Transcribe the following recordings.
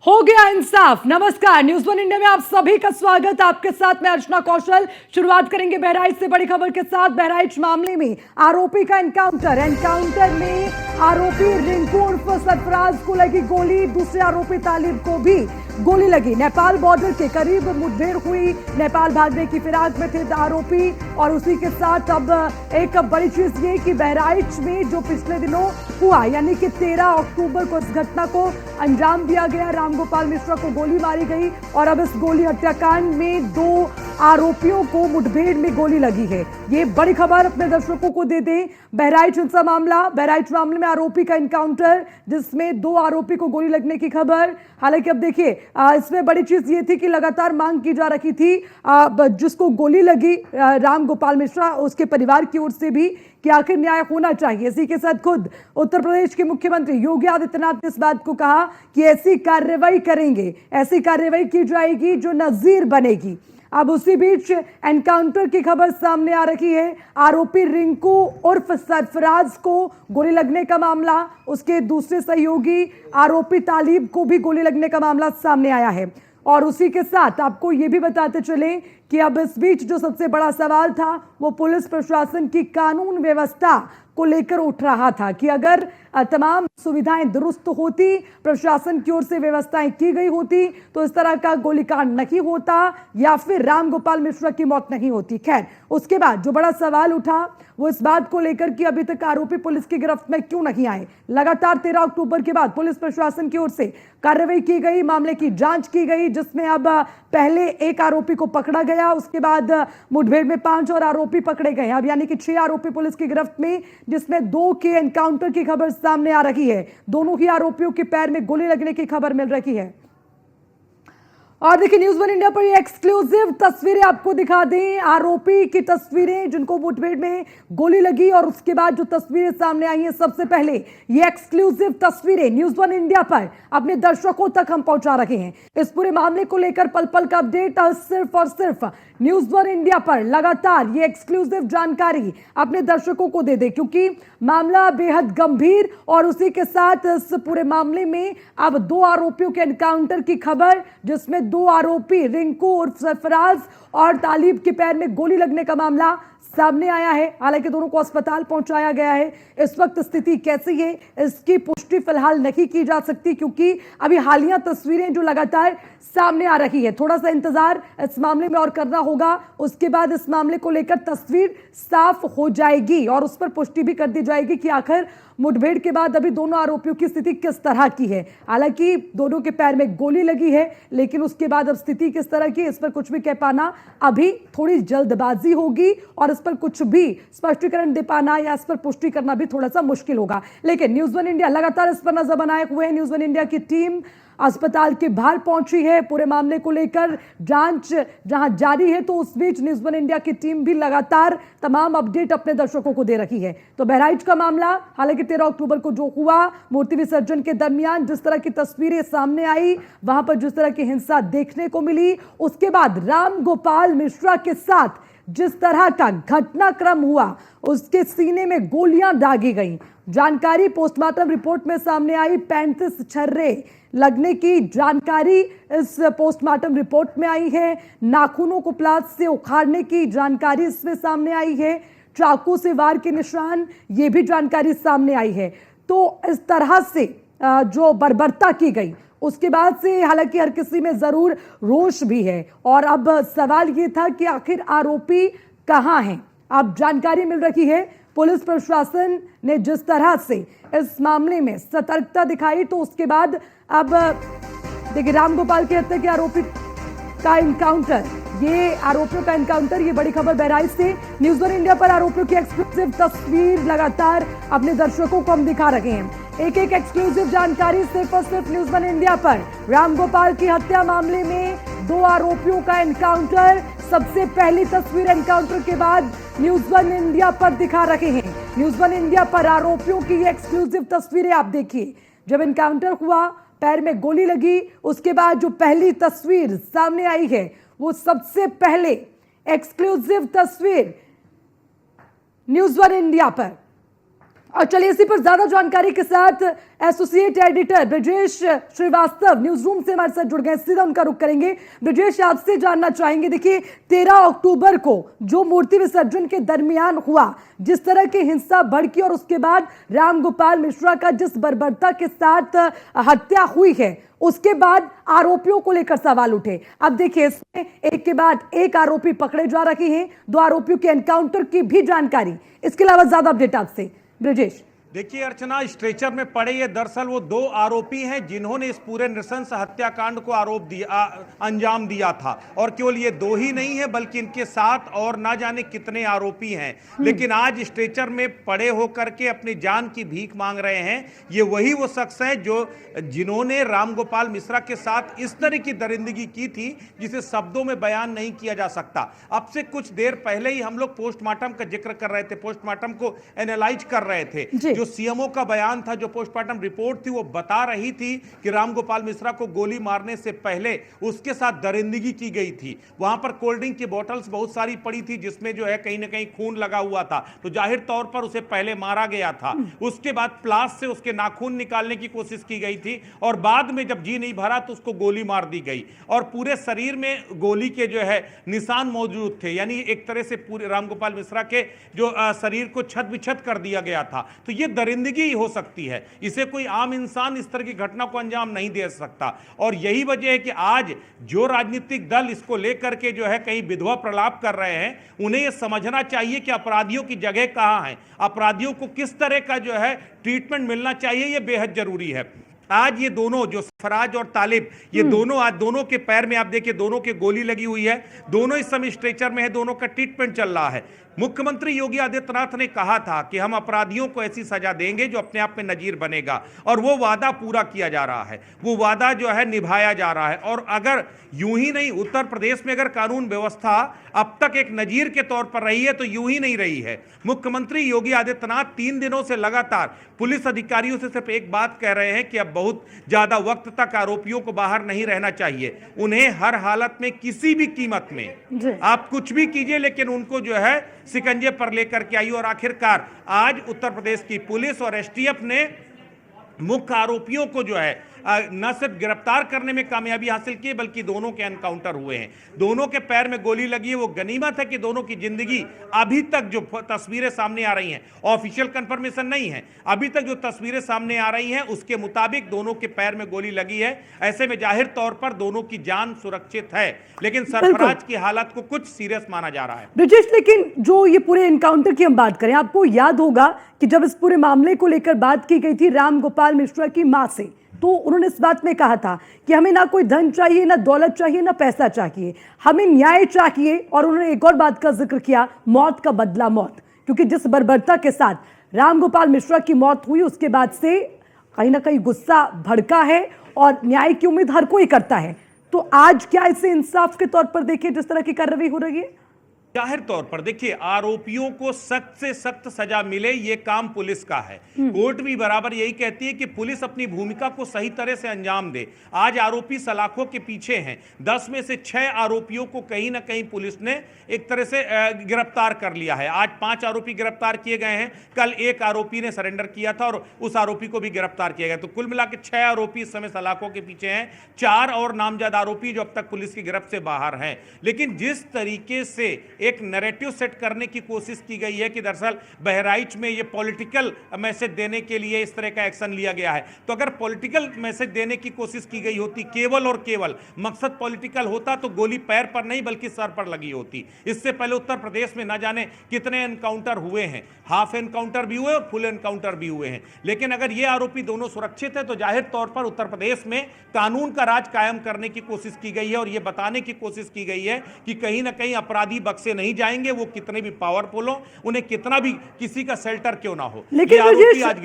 हो गया इंसाफ। नमस्कार, न्यूज़ वन इंडिया में आप सभी का स्वागत। आपके साथ मैं अर्चना कौशल। शुरुआत करेंगे बहराइच से बड़ी खबर के साथ। बहराइच मामले में आरोपी का एनकाउंटर में आरोपी रिंकू उर्फ सरफराज को लगी गोली, दूसरे आरोपी तालिब को भी गोली लगी। नेपाल बॉर्डर के करीब मुठभेड़ हुई। नेपाल भागने की फिराक में थे आरोपी और उसी के साथ अब एक बड़ी चीज ये कि बहराइच में जो पिछले दिनों हुआ, यानी कि 13 अक्टूबर को इस घटना को अंजाम दिया गया। रामगोपाल मिश्रा को गोली मारी गई और अब इस गोली हत्याकांड में 2 आरोपियों को मुठभेड़ में गोली लगी है। ये बड़ी खबर अपने दर्शकों को दे दें। बहराइच हिंसा मामला, बहराइच मामले में आरोपी का एनकाउंटर जिसमें 2 आरोपी को गोली लगने की खबर। हालांकि अब देखिए, इसमें बड़ी चीज ये थी कि लगातार मांग की जा रही थी जिसको गोली लगी रामगोपाल मिश्रा, उसके परिवार की ओर से भी कि आखिर न्याय होना चाहिए। इसी के साथ खुद उत्तर प्रदेश के मुख्यमंत्री योगी आदित्यनाथ ने इस बात को कहा कि ऐसी कार्रवाई करेंगे, ऐसी कार्रवाई की जाएगी जो नजीर बनेगी। अब उसी बीच एनकाउंटर की खबर सामने आ रही है। आरोपी रिंकू उर्फ सरफराज को गोली लगने का मामला, उसके दूसरे सहयोगी आरोपी तालिब को भी गोली लगने का मामला सामने आया है। और उसी के साथ आपको ये भी बताते चले कि अब इस बीच जो सबसे बड़ा सवाल था वो पुलिस प्रशासन की कानून व्यवस्था को लेकर उठ रहा था कि अगर तमाम सुविधाएं दुरुस्त होती, प्रशासन की ओर से व्यवस्थाएं की गई होती तो इस तरह का गोलीकांड नहीं होता या फिर रामगोपाल मिश्रा की मौत नहीं होती। खैर, उसके बाद जो बड़ा सवाल उठा वो इस बात को लेकर कि अभी तक आरोपी पुलिस की गिरफ्त में क्यों नहीं आए। लगातार 13 अक्टूबर के बाद पुलिस प्रशासन की ओर से कार्रवाई की गई, मामले की जांच की गई, जिसमें अब पहले 1 आरोपी को पकड़ा गया, उसके बाद मुठभेड़ में 5 और आरोपी पकड़े गए। अब यानी कि 6 आरोपी पुलिस की गिरफ्त में, जिसमें 2 के एनकाउंटर की खबर सामने आ रही है। दोनों ही आरोपियों के पैर में गोली लगने की खबर मिल रही है। और देखिए, न्यूज़ वन इंडिया पर ये एक्सक्लूसिव तस्वीरें आपको दिखा दें। आरोपी की तस्वीरें जिनको मुठभेड़ में गोली लगी और उसके बाद जो तस्वीरें सामने आई हैं, सबसे पहले ये एक्सक्लूसिव तस्वीरें न्यूज़ वन इंडिया पर अपने दर्शकों तक हम पहुंचा रहे हैं। इस पूरे मामले को लेकर पल पल का अपडेट सिर्फ और सिर्फ न्यूज़ वन इंडिया पर लगातार ये एक्सक्लूसिव जानकारी अपने दर्शकों को दे दे, क्योंकि मामला बेहद गंभीर और उसी के साथ इस पूरे मामले में अब 2 आरोपियों के एनकाउंटर की खबर, जिसमें 2 आरोपी रिंकू उर्फ सरफराज और तालिब के पैर में गोली लगने का मामला सामने आया है। हालांकि दोनों को अस्पताल पहुंचाया गया है। इस वक्त स्थिति कैसी है इसकी पुष्टि फिलहाल नहीं की जा सकती, क्योंकि अभी हालिया तस्वीरें जो लगातार सामने आ रही है। थोड़ा सा इंतजार इस मामले में और करना होगा, उसके बाद इस मामले को लेकर तस्वीर साफ हो जाएगी और उस पर पुष्टि भी कर दी जाएगी कि आखिर मुठभेड़ के बाद अभी दोनों आरोपियों की स्थिति किस तरह की है। हालांकि दोनों के पैर में गोली लगी है, लेकिन उसके बाद अब स्थिति किस तरह की, इस पर कुछ भी कह पाना अभी थोड़ी जल्दबाजी होगी और इस पर कुछ भी स्पष्टीकरण दे पाना या इस पर पुष्टि करना भी थोड़ा सा मुश्किल होगा। लेकिन न्यूज़ वन इंडिया लगातार इस पर नजर बनाए हुए है। न्यूज़ वन इंडिया की टीम अस्पताल के बाहर पहुंची है। पूरे मामले को लेकर जांच जहां जारी है, तो उस बीच न्यूज़ वन इंडिया की टीम भी लगातार तमाम अपडेट अपने दर्शकों को दे रही है। तो बहराइच का मामला, हालांकि 13 अक्टूबर को जो हुआ, मूर्ति विसर्जन के दरमियान जिस तरह की तस्वीरें सामने आई, वहां पर जिस तरह की हिंसा देखने को मिली, उसके बाद रामगोपाल मिश्रा के साथ जिस तरह का घटनाक्रम हुआ, उसके सीने में गोलियां दागी गई। जानकारी पोस्टमार्टम रिपोर्ट में सामने आई। 35 छर्रे लगने की जानकारी इस पोस्टमार्टम रिपोर्ट में आई है। नाखूनों को प्लास से उखाड़ने की जानकारी इसमें सामने आई है। चाकू से वार के निशान, ये भी जानकारी सामने आई है। तो इस तरह से जो बर्बरता की गई, उसके बाद से हालांकि हर किसी में जरूर रोष भी है और अब सवाल ये था कि आखिर आरोपी कहां हैं। अब जानकारी मिल रही है, पुलिस प्रशासन ने जिस तरह से इस मामले में सतर्कता दिखाई, तो उसके बाद अब देखिए, रामगोपाल की हत्या के आरोपी का एनकाउंटर, ये आरोपियों का एनकाउंटर, ये बड़ी खबर बहराइच से। न्यूज़ वन इंडिया पर आरोपियों की एक्सक्लूसिव तस्वीर लगातार अपने दर्शकों को हम दिखा रहे हैं। एक एक एक्सक्लूसिव जानकारी सिर्फ और सिर्फ न्यूज़ वन इंडिया पर। रामगोपाल की हत्या मामले में 2 आरोपियों का एनकाउंटर, सबसे पहली तस्वीर एनकाउंटर के बाद न्यूज़ वन इंडिया पर दिखा रहे हैं। न्यूज़ वन इंडिया पर आरोपियों की ये एक्सक्लूसिव तस्वीरें आप देखिए। जब एनकाउंटर हुआ, पैर में गोली लगी, उसके बाद जो पहली तस्वीर सामने आई है, वो सबसे पहले एक्सक्लूसिव तस्वीर न्यूज़ वन इंडिया पर। और चलिए इसी पर ज्यादा जानकारी के साथ associate editor Brajesh Srivastava news room से हमारे साथ जुड़ गए, सीधा उनका रुख करेंगे। ब्रजेश, आपसे जानना चाहेंगे, देखिए 13 अक्टूबर को जो मूर्ति विसर्जन के दरमियान हुआ, जिस तरह की हिंसा भड़की और उसके बाद रामगोपाल मिश्रा का जिस बर्बरता के साथ हत्या हुई है, उसके बाद आरोपियों को लेकर सवाल उठे। अब देखिए इसमें एक के बाद एक आरोपी पकड़े जा रहे हैं, 2 आरोपियों के एनकाउंटर की भी जानकारी, इसके अलावा ज्यादा अपडेट आपसे ब्रजेश। देखिए अर्चना, स्ट्रेचर में पड़े ये दरअसल वो 2 आरोपी हैं जिन्होंने इस पूरे नृशंस हत्याकांड को अंजाम दिया था। और केवल ये 2 ही नहीं है बल्कि इनके साथ और ना जाने कितने आरोपी हैं। लेकिन आज स्ट्रेचर में पड़े होकर के अपनी जान की भीख मांग रहे हैं ये वही वो शख्स हैं जिन्होंने रामगोपाल मिश्रा के साथ इस तरह की दरिंदगी की थी जिसे शब्दों में बयान नहीं किया जा सकता। अब से कुछ देर पहले ही हम लोग पोस्टमार्टम का जिक्र कर रहे थे, पोस्टमार्टम को एनालाइज कर रहे थे। जो सीएमओ का बयान था, जो पोस्टमार्टम रिपोर्ट थी, वो बता रही थी कि रामगोपाल मिश्रा को गोली मारने से पहले उसके साथ दरिंदगी की गई थी। वहां पर कोल्ड ड्रिंक की बोतल्स बहुत सारी पड़ी थी जिसमें जो है कहीं ना कहीं खून लगा हुआ था, तो जाहिर तौर पर उसे पहले मारा गया था। उसके बाद प्लास से उसके नाखून निकालने की कोशिश की गई थी और बाद में जब जी नहीं भरा तो उसको गोली मार दी गई और पूरे शरीर में गोली के जो है निशान मौजूद थे। यानी एक तरह से पूरे रामगोपाल मिश्रा के जो शरीर को छत बिछत कर दिया गया था। तो ये दरिंदगी ही हो सकती है, इसे कोई आम इंसान इस तरह की घटना को अंजाम नहीं दे सकता। और यही वजह है कि आज जो राजनीतिक दल इसको लेकर के जो है कहीं विधवा प्रलाप कर रहे हैं, उन्हें यह समझना चाहिए कि अपराधियों की जगह कहां है, अपराधियों को किस तरह का जो है ट्रीटमेंट मिलना चाहिए, यह बेहद जरूरी है। आज ये दोनों जो फराज और तालिब, ये दोनों आज दोनों के पैर में आप देखिए दोनों के गोली लगी हुई है, दोनों इस समय स्ट्रेचर में है, दोनों का ट्रीटमेंट चल रहा है। मुख्यमंत्री योगी आदित्यनाथ ने कहा था कि हम अपराधियों को ऐसी सजा देंगे जो अपने आप में नजीर बनेगा और वो वादा पूरा किया जा रहा है, वो वादा जो है निभाया जा रहा है। और अगर यूं ही नहीं, उत्तर प्रदेश में अगर कानून व्यवस्था अब तक एक नजीर के तौर पर रही है तो यूं ही नहीं रही है। मुख्यमंत्री योगी आदित्यनाथ 3 दिनों से लगातार पुलिस अधिकारियों से सिर्फ एक बात कह रहे हैं कि अब बहुत ज्यादा वक्त तक आरोपियों को बाहर नहीं रहना चाहिए, उन्हें हर हालत में किसी भी कीमत में आप कुछ भी कीजिए लेकिन उनको जो है शिकंजे पर लेकर के आई। और आखिरकार आज उत्तर प्रदेश की पुलिस और एसटीएफ ने मुख्य आरोपियों को जो है न सिर्फ गिरफ्तार करने में कामयाबी हासिल की बल्कि दोनों के एनकाउंटर हुए हैं। दोनों के पैर में गोली लगी है, वो गनीमत है कि दोनों की जिंदगी अभी तक जो तस्वीरें सामने आ रही हैं, ऑफिशियल कंफर्मेशन नहीं है, अभी तक जो तस्वीरें सामने आ रही हैं उसके मुताबिक दोनों के पैर में गोली लगी है। ऐसे में जाहिर तौर पर दोनों की जान सुरक्षित है, लेकिन सरफराज की हालत को कुछ सीरियस माना जा रहा है। ब्रिजेश, लेकिन जो ये पूरे एनकाउंटर की हम बात करें, आपको याद होगा कि जब इस पूरे मामले को लेकर बात की गई थी रामगोपाल मिश्रा की मां से, तो उन्होंने इस बात में कहा था कि हमें ना कोई धन चाहिए, ना दौलत चाहिए, ना पैसा चाहिए, हमें न्याय चाहिए। और उन्होंने एक और बात का जिक्र किया, मौत का बदला मौत, क्योंकि जिस बर्बरता के साथ रामगोपाल मिश्रा की मौत हुई उसके बाद से कहीं ना कहीं गुस्सा भड़का है और न्याय की उम्मीद हर कोई करता है। तो आज क्या इसे इंसाफ के तौर पर देखिए जिस तरह की कार्रवाई हो रही है? जाहिर तौर पर देखिए, आरोपियों को सख्त से सख्त सजा मिले, ये काम पुलिस का है। कोर्ट भी बराबर यही कहती है कि पुलिस अपनी भूमिका को सही तरह से अंजाम दे। आज आरोपी सलाखों के पीछे हैं, 10 में से 6 आरोपियों को कहीं ना कहीं पुलिस ने एक तरह से गिरफ्तार कर लिया है। आज 5 आरोपी गिरफ्तार किए गए हैं, कल एक आरोपी ने सरेंडर किया था और उस आरोपी को भी गिरफ्तार किया गया। तो कुल मिलाकर 6 आरोपी इस समय सलाखों के पीछे हैं, 4 और नामजद आरोपी जो अब तक पुलिस की गिरफ्त से बाहर हैं। लेकिन जिस तरीके से एक नैरेटिव सेट करने की कोशिश की गई है कि दरअसल बहराइच में ये पॉलिटिकल मैसेज देने के लिए इस तरह का एक्शन लिया गया है, तो अगर पॉलिटिकल मैसेज देने की कोशिश की गई होती, केवल और केवल मकसद पॉलिटिकल होता, तो गोली पैर पर नहीं बल्कि सर पर लगी होती। इससे पहले उत्तर प्रदेश में न जाने कितने एनकाउंटर हुए हैं, हाफ एनकाउंटर भी हुए और फुल एनकाउंटर भी हुए हैं। लेकिन अगर ये आरोपी दोनों सुरक्षित है तो जाहिर तौर पर उत्तर प्रदेश में कानून का राज कायम करने की कोशिश की गई है और यह बताने की कोशिश की गई है कि कहीं ना कहीं अपराधी बक्से नहीं जाएंगे, वो कितने भी पावरफुल हो, उन्हें कितना भी किसी का शेल्टर क्यों ना हो। लेकिन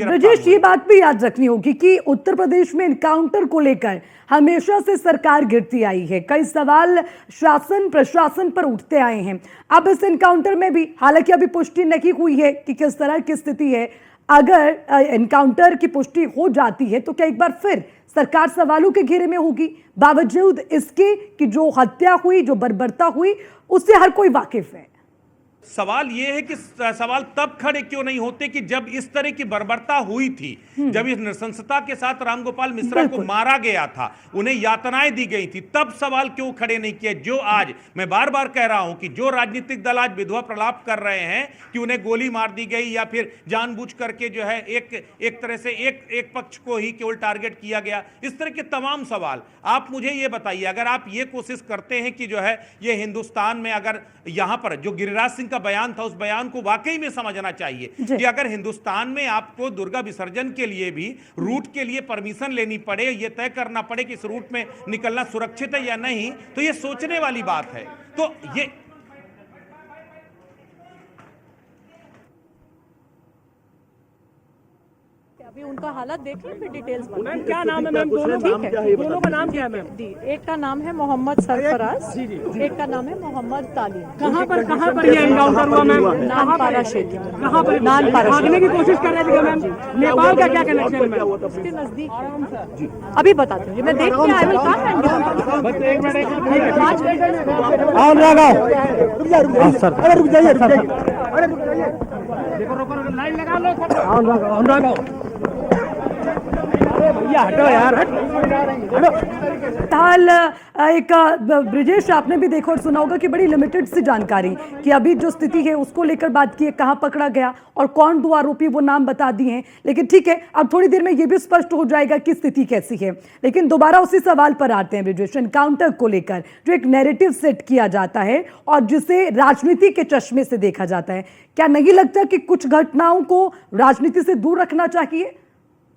ब्रजेश, ये बात भी याद रखनी होगी कि उत्तर प्रदेश में एनकाउंटर को लेकर हमेशा से सरकार गिरती आई है, कई सवाल शासन प्रशासन पर उठते आए हैं। अब इस एनकाउंटर में भी हालांकि अभी पुष्टि नहीं हुई है कि किस तरह की स्थिति है, अगर एनकाउंटर की पुष्टि हो जाती है तो क्या एक बार फिर सरकार सवालों के घेरे में होगी, बावजूद इसके कि जो हत्या हुई, जो बर्बरता हुई, उससे हर कोई वाकिफ है? सवाल ये है कि सवाल तब खड़े क्यों नहीं होते कि जब इस तरह की बर्बरता हुई थी, जब इस नृशंसता के साथ रामगोपाल मिश्रा को मारा गया था, उन्हें यातनाएं दी गई थी, तब सवाल क्यों खड़े नहीं किए। जो आज मैं बार बार कह रहा हूं कि जो राजनीतिक दल आज विधवा प्रलाप कर रहे हैं कि उन्हें गोली मार दी गई या फिर जानबूझ करके जो है एक तरह से एक पक्ष को ही केवल टारगेट किया गया, इस तरह के तमाम सवाल आप मुझे ये बताइए। अगर आप ये कोशिश करते हैं कि जो है ये हिंदुस्तान में, अगर यहां पर जो गिरिराज सिंह का बयान था, उस बयान को वाकई में समझना चाहिए कि अगर हिंदुस्तान में आपको दुर्गा विसर्जन के लिए भी रूट के लिए परमिशन लेनी पड़े, यह तय करना पड़े कि इस रूट में निकलना सुरक्षित है या नहीं, तो यह सोचने वाली बात है। तो ये अभी उनका हालत देख लें, फिर डिटेल्स में। मैम क्या नाम है मैम? दोनों दोनों का नाम क्या है मैम? जी, एक का नाम है मोहम्मद सरफराज, एक का नाम है मोहम्मद तालिम। कहाँ पर ये एनकाउंटर हुआ मैम? नानपारा क्षेत्र में। कहाँ पर? नानपारा भागने की कोशिश कर रहे थे क्या मैम? नेपाल का क्या कनेक्शन है मैम? उसके नजदीक अभी बताती हूँ, मैं देख के आई विल कम एंड एक मिनट 5 मिनट लाइन लगा लो। भैया हटो यार, हाल एक ब्रिजेश, आपने भी देखा और सुना होगा कि बड़ी लिमिटेड सी जानकारी कि अभी जो स्थिति है उसको लेकर बात की है, कहां पकड़ा गया और कौन 2 आरोपी, वो नाम बता दिए हैं। लेकिन ठीक है, अब थोड़ी देर में ये भी स्पष्ट हो जाएगा कि स्थिति कैसी है। लेकिन दोबारा उसी सवाल पर आते हैं ब्रिजेश, एनकाउंटर को लेकर जो एक नैरेटिव सेट किया जाता है और जिसे राजनीति के चश्मे से देखा जाता है, क्या नहीं लगता कि कुछ घटनाओं को राजनीति से दूर रखना चाहिए?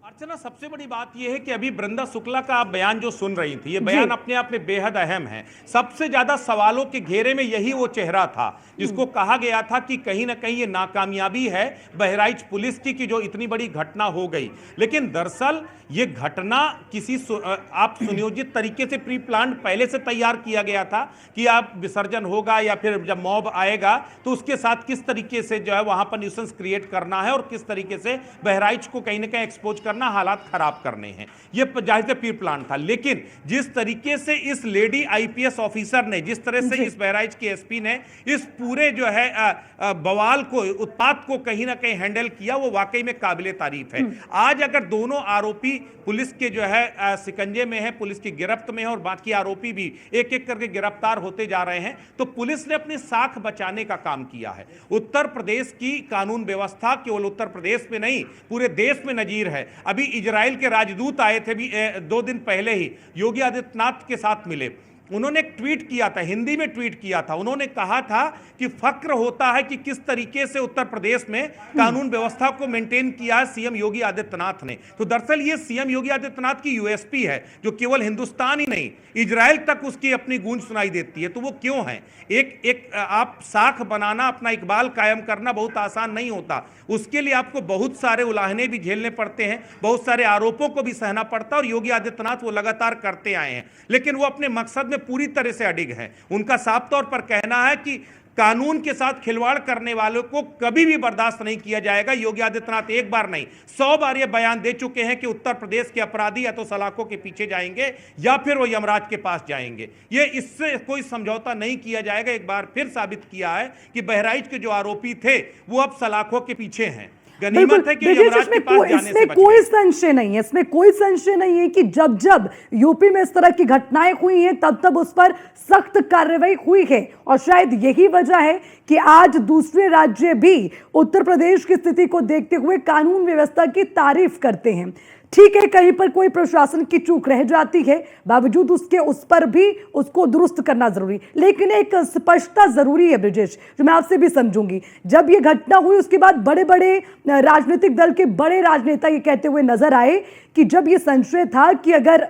अर्चना, सबसे बड़ी बात यह है कि अभी वृंदा शुक्ला का आप बयान जो सुन रही थी, ये बयान अपने आप में बेहद अहम है। सबसे ज्यादा सवालों के घेरे में यही वो चेहरा था जिसको कहा गया था कि कहीं ना कहीं ये नाकामयाबी है बहराइच पुलिस की कि जो इतनी बड़ी घटना हो गई। लेकिन दरअसल ये घटना किसी आप सुनियोजित तरीके से प्री प्लान पहले से तैयार किया गया था कि आप विसर्जन होगा या फिर जब मॉब आएगा तो उसके साथ किस तरीके से जो है वहां पर न्यूसेंस क्रिएट करना है और किस तरीके से बहराइच को कहीं ना कहीं एक्सपोज करना, हालात खराब करने हैं। ये जाहिर से प्री प्लान था। लेकिन जिस तरीके से इस लेडी आईपीएस ऑफिसर ने, जिस तरह से इस बहराइच के एसपी ने इस पूरे जो है बवाल को, उत्पात को कहीं ना कहीं हैंडल किया, वो वाकई में काबिले तारीफ है। आज अगर दोनों आरोपी पुलिस के जो है शिकंजे में है, पुलिस की गिरफ्त में है और बाकी आरोपी भी एक एक करके गिरफ्तार होते जा रहे हैं, तो पुलिस ने अपनी साख बचाने का काम किया है। उत्तर प्रदेश की कानून व्यवस्था केवल उत्तर प्रदेश में नहीं, पूरे देश में नजीर है। अभी इजराइल के राजदूत आए थे भी 2 दिन पहले ही, योगी आदित्यनाथ के साथ मिले। उन्होंने एक ट्वीट किया था, हिंदी में ट्वीट किया था। उन्होंने कहा था कि फक्र होता है कि किस तरीके से उत्तर प्रदेश में कानून व्यवस्था को मेंटेन किया है सीएम योगी आदित्यनाथ ने। तो दरअसल ये सीएम योगी आदित्यनाथ की यूएसपी है, जो केवल हिंदुस्तान ही नहीं, इजराइल तक उसकी अपनी गूंज सुनाई देती है। तो वो क्यों है? एक आप साख बनाना, अपना इकबाल कायम करना बहुत आसान नहीं होता। उसके लिए आपको बहुत सारे उलाहने भी झेलने पड़ते हैं, बहुत सारे आरोपों को भी सहना पड़ता है, और योगी आदित्यनाथ वो लगातार करते आए हैं। लेकिन वो अपने मकसद में पूरी तरह से अडिग हैं। उनका साफ तौर पर कहना है कि कानून के साथ खिलवाड़ करने वालों को कभी भी बर्दाश्त नहीं किया जाएगा। योगी आदित्यनाथ एक बार नहीं 100 बार ये बयान दे चुके हैं कि उत्तर प्रदेश के अपराधी या तो सलाखों के पीछे जाएंगे या फिर वो यमराज के पास जाएंगे। ये इससे कोई समझौता नहीं किया जाएगा। एक बार फिर साबित किया है कि बहराइच के जो आरोपी थे वो अब सलाखों के पीछे हैं। गनीमत है कि यमराज के पास जाने से बच गए। कोई संशय नहीं है, इसमें कोई संशय नहीं है कि जब जब यूपी में इस तरह की घटनाएं हुई हैं तब तब उस पर सख्त कार्रवाई हुई है। और शायद यही वजह है कि आज दूसरे राज्य भी उत्तर प्रदेश की स्थिति को देखते हुए कानून व्यवस्था की तारीफ करते हैं। ठीक है, कहीं पर कोई प्रशासन की चूक रह जाती है, बावजूद उसके उस पर भी उसको दुरुस्त करना जरूरी, लेकिन एक स्पष्टता जरूरी है ब्रिजेश, जो मैं आपसे भी समझूंगी। जब ये घटना हुई उसके बाद बड़े बड़े राजनीतिक दल के बड़े राजनेता ये कहते हुए नजर आए कि जब ये संशय था कि अगर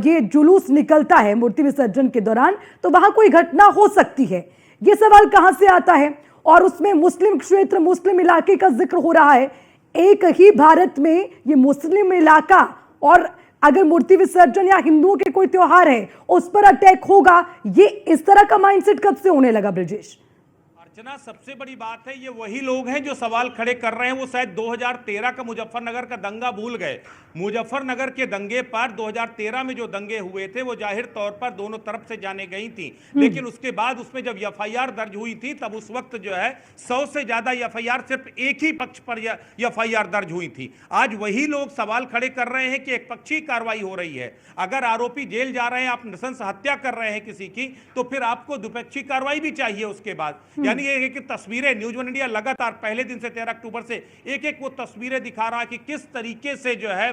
ये जुलूस निकलता है मूर्ति विसर्जन के दौरान तो वहां कोई घटना हो सकती है। ये सवाल कहां से आता है? और उसमें मुस्लिम क्षेत्र, मुस्लिम इलाके का जिक्र हो रहा है। एक ही भारत में ये मुस्लिम इलाका, और अगर मूर्ति विसर्जन या हिंदुओं के कोई त्योहार है उस पर अटैक होगा, ये इस तरह का माइंडसेट कब से होने लगा ब्रिजेश? अर्चना, सबसे बड़ी बात है, ये वही लोग हैं जो सवाल खड़े कर रहे हैं। वो शायद 2013 का मुजफ्फरनगर का दंगा भूल गए। मुजफ्फरनगर के दंगे पर 2013 में जो दंगे हुए थे वो जाहिर तौर पर दोनों तरफ से जाने गई थी, लेकिन उसके बाद उसमें जब एफआईआर दर्ज हुई थी तब उस वक्त जो है 100 से ज्यादा एफआईआर सिर्फ एक ही पक्ष पर एफआईआर दर्ज हुई थी। आज वही लोग सवाल खड़े कर रहे हैं कि एक पक्षी कार्रवाई हो रही है। अगर आरोपी जेल जा रहे हैं, आप नृशंस हत्या कर रहे हैं किसी की, तो फिर आपको द्विपक्षीय कार्रवाई भी चाहिए उसके बाद। यानी ये एक तस्वीरें न्यूज वन इंडिया लगातार पहले दिन से 13 अक्टूबर से एक वो तस्वीरें दिखा रहा है कि किस तरीके से जो है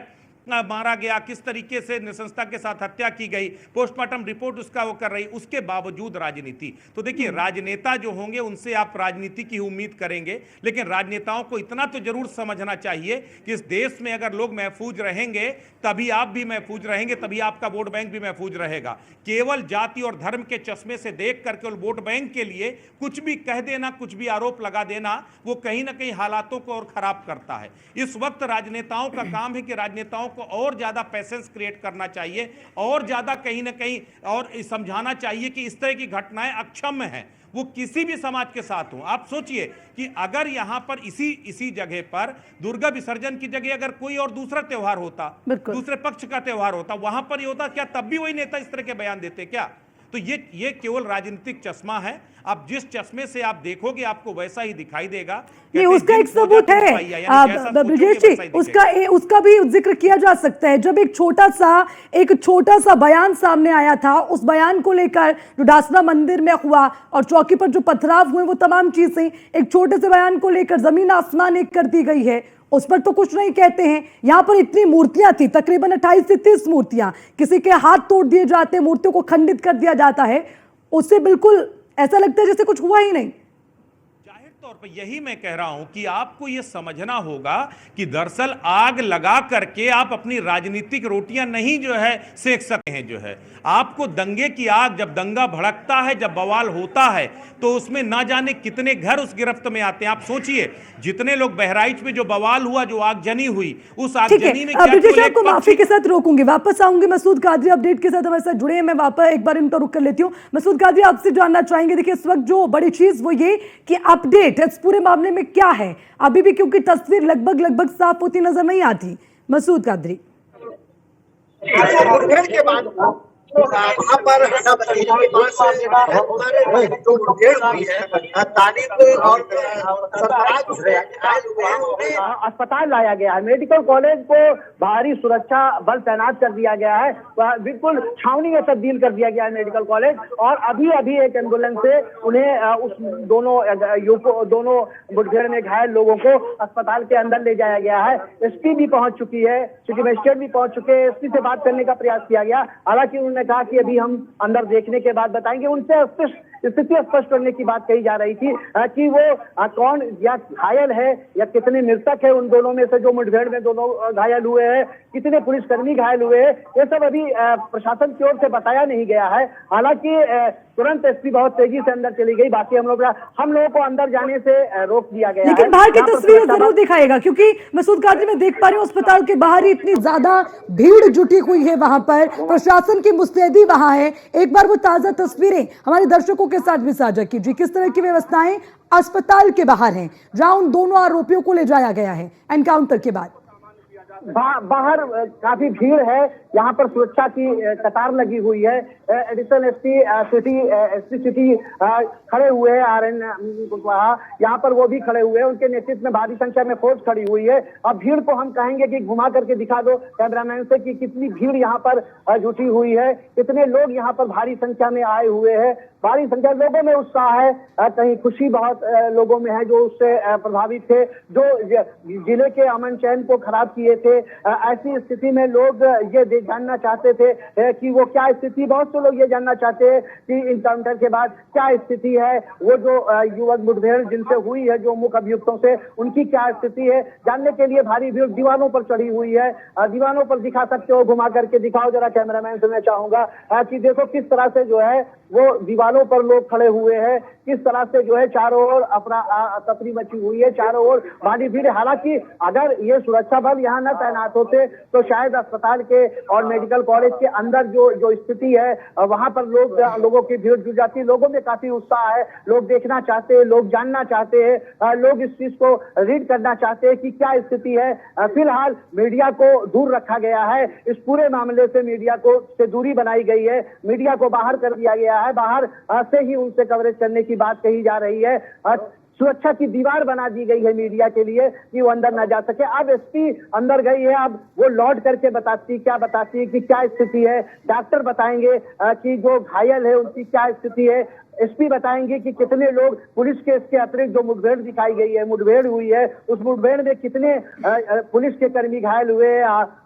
मारा गया, किस तरीके से नृशंसता के साथ हत्या की गई, पोस्टमार्टम रिपोर्ट उसका वो कर रही, उसके बावजूद राजनीति। तो देखिए, राजनेता जो होंगे उनसे आप राजनीति की उम्मीद करेंगे, लेकिन राजनेताओं को इतना तो जरूर समझना चाहिए कि इस देश में अगर लोग महफूज रहेंगे तभी आप भी महफूज रहेंगे, तभी आपका वोट बैंक भी महफूज रहेगा। केवल जाति और धर्म के चश्मे से देख कर केवल वोट बैंक के लिए कुछ भी कह देना, कुछ भी आरोप लगा देना, वो कहीं ना कहीं हालातों को और खराब करता है। इस वक्त राजनेताओं का काम है कि राजनेताओं को और ज्यादा पैसेंस क्रिएट करना चाहिए और ज्यादा कहीं ना कहीं और समझाना चाहिए कि इस तरह की घटनाएं अक्षम्य हैं, वो किसी भी समाज के साथ हो। आप सोचिए कि अगर यहां पर इसी जगह पर दुर्गा विसर्जन की जगह अगर कोई और दूसरा त्योहार होता, दूसरे पक्ष का त्योहार होता, वहां पर ये होता क्या, तब भी वही नेता इस तरह के बयान देते क्या? तो ये केवल राजनीतिक चश्मा है। आप जिस चश्मे से आप देखोगे आपको वैसा ही दिखाई देगा। नहीं, उसका एक सबूत है ब्रजेश जी, उसका भी जिक्र किया जा सकता है। जब एक छोटा सा बयान सामने आया था, उस बयान को लेकर जो डासना मंदिर में हुआ और चौकी पर जो पथराव हुए, वो तमाम चीजें एक छोटे से बयान को लेकर जमीन आसमान एक कर दी गई है, उस पर तो कुछ नहीं कहते हैं। यहां पर इतनी मूर्तियां थी, तकरीबन 28 से 30 मूर्तियां, किसी के हाथ तोड़ दिए जाते, मूर्तियों को खंडित कर दिया जाता है, उससे बिल्कुल ऐसा लगता है जैसे कुछ हुआ ही नहीं। जाहिर तौर पर यही मैं कह रहा हूं कि आपको यह समझना होगा कि दरअसल आग लगा करके आप अपनी राजनीतिक रोटियां नहीं जो है सेक सकते हैं। जो है आपको दंगे की आग, जब दंगा भड़कता है, जब बवाल होता है, तो उसमें ना जाने कितने घर उस गिरफ्त में आते हैं। आप सोचिए, जितने लोग बहराइच में जो बवाल हुआ, जो आगजनी हुई, उस आगजनी में ब्रिजेश आपको माफी के साथ रोकूंगी, वापस आऊंगी। मसूद कादरी अपडेट के साथ हमारे साथ जुड़े हैं, मैं वापस एक बार इनका रुक कर लेती हूँ। मसूद कादरी, आपसे जानना चाहेंगे, देखिए इस वक्त जो बड़ी चीज वो ये कि अपडेट इस पूरे मामले में क्या है अभी भी, क्योंकि तस्वीर लगभग साफ होती नजर नहीं आती। मसूद कादरी, के बाद वहाँ पर जो मुठभेड़ हुई है, तालिब और अस्पताल लाया गया है। मेडिकल कॉलेज को भारी सुरक्षा बल तैनात कर दिया गया है, बिल्कुल छावनी में तब्दील कर दिया गया है मेडिकल कॉलेज। और अभी एक एम्बुलेंस से उन्हें उस दोनों मुठभेड़ में घायल लोगों को अस्पताल के अंदर ले जाया गया है। एसपी भी पहुंच चुकी है, सिटी मजिस्ट्रेट भी पहुंच चुके हैं। एसपी से बात करने का प्रयास किया गया, हालांकि उन्होंने कहा कि अभी हम अंदर देखने के बाद बताएंगे। उनसे स्थिति स्पष्ट करने की बात कही जा रही थी कि वो कौन या घायल है या कितने मृतक है, उन दोनों में से जो मुठभेड़ में दोनों घायल हुए हैं, कितने पुलिसकर्मी घायल हुए हैं, ये सब अभी प्रशासन की ओर से बताया नहीं गया है। हालांकि तुरंत एसपी बहुत तेजी से अंदर चली गई, बाकी हम लोगों को अंदर जाने से रोक दिया गया। लेकिन बाहर की तस्वीर जरूर दिखाएगा, क्योंकि मसूद कादरी मैं देख पा रही हूँ अस्पताल के बाहर ही इतनी ज्यादा भीड़ जुटी हुई है, वहां पर प्रशासन की मुस्तैदी वहां है। एक बार वो ताजा तस्वीरें हमारे दर्शकों के साथ भी साझा कीजिए, किस तरह की व्यवस्थाएं अस्पताल के बाहर हैं जहां उन दोनों आरोपियों को ले जाया गया है एनकाउंटर के बाद। बाहर काफी भीड़ है, यहाँ पर सुरक्षा की कतार लगी हुई है। एडिशनल एसपी सिटी खड़े हुए हैं, RN यहाँ पर वो भी खड़े हुए हैं, उनके नेतृत्व में भारी संख्या में फोर्स खड़ी हुई है। अब भीड़ को हम कहेंगे कि घुमा करके दिखा दो कैमरामैन से कि कितनी भीड़ यहाँ पर जुटी हुई है, कितने लोग यहाँ पर भारी संख्या में आए हुए हैं। भारी संख्या लोगों में उत्साह है, कहीं खुशी बहुत लोगों में है जो उससे प्रभावित थे, जो जिले के अमन चैन को खराब किए थे। ऐसी स्थिति में लोग ये जानना चाहते थे कि वो क्या स्थिति, बहुत से लोग ये जानना चाहते हैं कि इनकाउंटर के बाद क्या स्थिति है, वो जो युवक मुठभेड़ जिनसे हुई है, जो मुख्य अभियुक्तों से, उनकी क्या स्थिति है, जानने के लिए भारी भीड़ दीवानों पर चढ़ी हुई है। दीवानों पर दिखा सकते हो, घुमा करके दिखाओ जरा कैमरामैन से मैं चाहूंगा कि देखो किस तरह से जो है वो दीवारों पर लोग खड़े हुए हैं। किस तरह से जो है चारों ओर अपना तफरी मची हुई है, चारों ओर भारी भीड़। हालांकि अगर ये सुरक्षा बल यहाँ न तैनात होते तो शायद अस्पताल के और मेडिकल कॉलेज के अंदर जो स्थिति है वहां पर लोगों की भीड़ जुट जाती है। लोगों में काफी उत्साह है, लोग देखना चाहते हैं, लोग जानना चाहते हैं, लोग इस चीज को रीड करना चाहते हैं कि क्या स्थिति है। फिलहाल मीडिया को दूर रखा गया है, इस पूरे मामले से मीडिया को से दूरी बनाई गई है, मीडिया को बाहर कर दिया गया है, बाहर से ही उनसे कवरेज करने की बात कही जा रही है। सुरक्षा की दीवार बना दी गई है मीडिया के लिए कि वो अंदर ना जा सके। अब एसपी अंदर गई है, अब वो लौट करके बताती है कि क्या स्थिति है। डॉक्टर बताएंगे कि जो घायल है उनकी क्या स्थिति है। एसपी बताएंगे कि कितने लोग पुलिस के इसके अतिरिक्त जो मुठभेड़ दिखाई गई है, मुठभेड़ हुई है, उस मुठभेड़ में कितने पुलिस के कर्मी घायल हुए हैं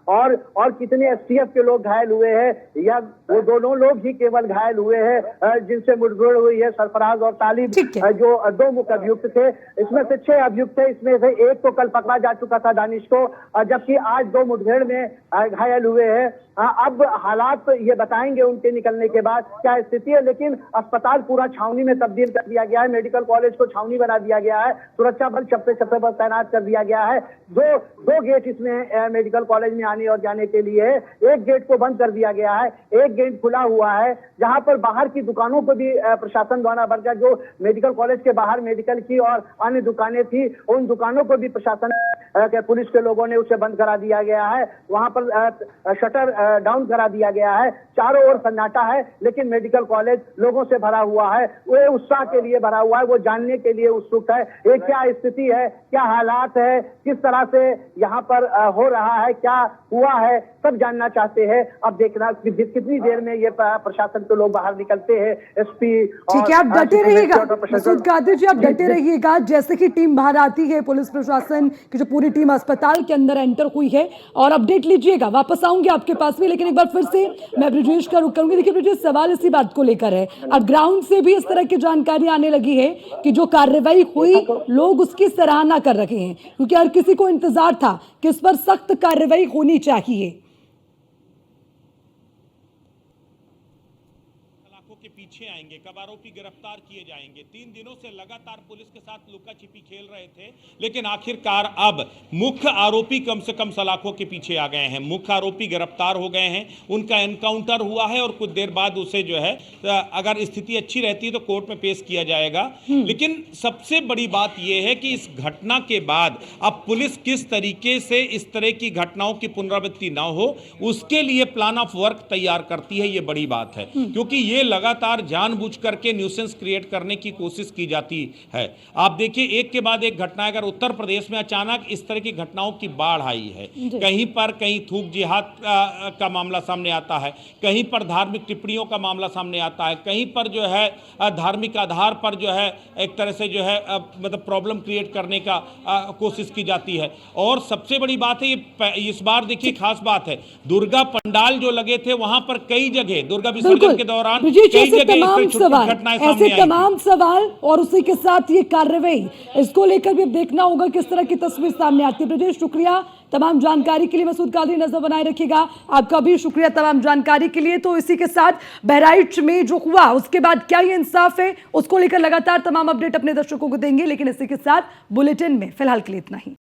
और कितने एसटीएफ के लोग घायल हुए हैं, या वो दोनों लोग ही केवल घायल हुए हैं जिनसे मुठभेड़ हुई है। सरफराज और तालिब जो दो मुख्य अभियुक्त थे, इसमें से 6 अभियुक्त थे, इसमें से एक तो कल पकड़ा जा चुका था दानिश को, जबकि आज 2 मुठभेड़ में घायल हुए हैं। अब हालात ये बताएंगे उनके निकलने के बाद क्या स्थिति है, लेकिन अस्पताल पूरा छावनी में तब्दील कर दिया गया है, मेडिकल कॉलेज को छावनी बना दिया गया है, सुरक्षा बल चप्पे पर तैनात कर दिया गया है। दो गेट इसमें मेडिकल कॉलेज में आने और जाने के लिए है। एक गेट को बंद कर दिया गया है, एक गेट खुला हुआ है, जहां पर बाहर की दुकानों को भी प्रशासन द्वारा बंद, जो मेडिकल कॉलेज के बाहर मेडिकल की और अन्य दुकानें थी, उन दुकानों को भी प्रशासन के पुलिस के लोगों ने उसे बंद करा दिया गया है। वहां पर शटर डाउन करा दिया गया है। चारों ओर सन्नाटा है, लेकिन मेडिकल कॉलेज लोगों से भरा हुआ है, वो उत्साह के लिए भरा हुआ है, वो जानने के लिए उत्सुक है ये क्या स्थिति है, क्या हालात है, किस तरह से यहाँ पर हो रहा है, क्या हुआ है, सब जानना चाहते हैं। अब देखना कितनी देर में ये प्रशासन के लोग बाहर निकलते हैं। एसपी ठीक है, आप डटे रहिएगा मसूद कादिर जी, आप डटे रहिएगा। जैसे कि टीम बाहर आती है, पुलिस प्रशासन की जो पूरी टीम अस्पताल के अंदर एंटर हुई है, और अपडेट लीजिएगा। वापस आऊंगी आपके पास भी, लेकिन एक बार फिर से मैं ब्रिजेश का रुख करूंगी। देखिए ब्रिजेश, सवाल इसी बात को लेकर है, अब ग्राउंड से भी इस तरह की जानकारी आने लगी है कि जो कार्रवाई हुई लोग उसकी सराहना कर रहे हैं, क्योंकि हर किसी को इंतजार था कि इस पर सख्त कार्रवाई होनी चाहिए। के पीछे आएंगे, कब आरोपी गिरफ्तार किए जाएंगे। 3 दिनों से लगातार पुलिस के साथ लुका छिपी खेल रहे थे, लेकिन आखिरकार अब मुख्य आरोपी कम से कम सलाखों के पीछे आ गए हैं। मुख्य आरोपी गिरफ्तार हो गए हैं, उनका एनकाउंटर हुआ है और कुछ देर बाद उसे जो है, अगर स्थिति अच्छी रहती है तो कोर्ट में पेश किया जाएगा। लेकिन सबसे बड़ी बात यह है कि इस घटना के बाद अब पुलिस किस तरीके से इस तरह की घटनाओं की पुनरावृत्ति ना हो, उसके लिए प्लान ऑफ वर्क तैयार करती है। ये बड़ी बात है, क्योंकि ये लगातार जानबूझ करके न्यूसेंस क्रिएट करने की कोशिश की जाती है। आप देखिए, एक के बाद एक घटना, अगर उत्तर प्रदेश में अचानक इस तरह की घटनाओं की बाढ़ आई है, कहीं पर कहीं थूक जिहाद का मामला सामने आता है, कहीं पर धार्मिक टिप्पणियों का मामला सामने आता है, कहीं पर जो है धार्मिक आधार पर जो है एक तरह से जो है मतलब प्रॉब्लम क्रिएट करने का कोशिश की जाती है। और सबसे बड़ी बात है, ये इस बार देखिए खास बात है, दुर्गा पंडाल जो लगे थे वहां पर कई जगह दुर्गा विसर्जन के दौरान ऐसे तमाम सवाल और उसी के साथ ये कार्रवाई, इसको लेकर भी अब देखना होगा किस तरह की तस्वीर सामने आती है। ब्रिजेश, शुक्रिया तमाम जानकारी के लिए। मसूद कादिर, नजर बनाए रखिएगा। आपका भी शुक्रिया तमाम जानकारी के लिए। तो इसी के साथ बहराइच में जो हुआ उसके बाद क्या ये इंसाफ है, उसको लेकर लगातार तमाम अपडेट अपने दर्शकों को देंगे, लेकिन इसी के साथ बुलेटिन में फिलहाल के लिए इतना ही।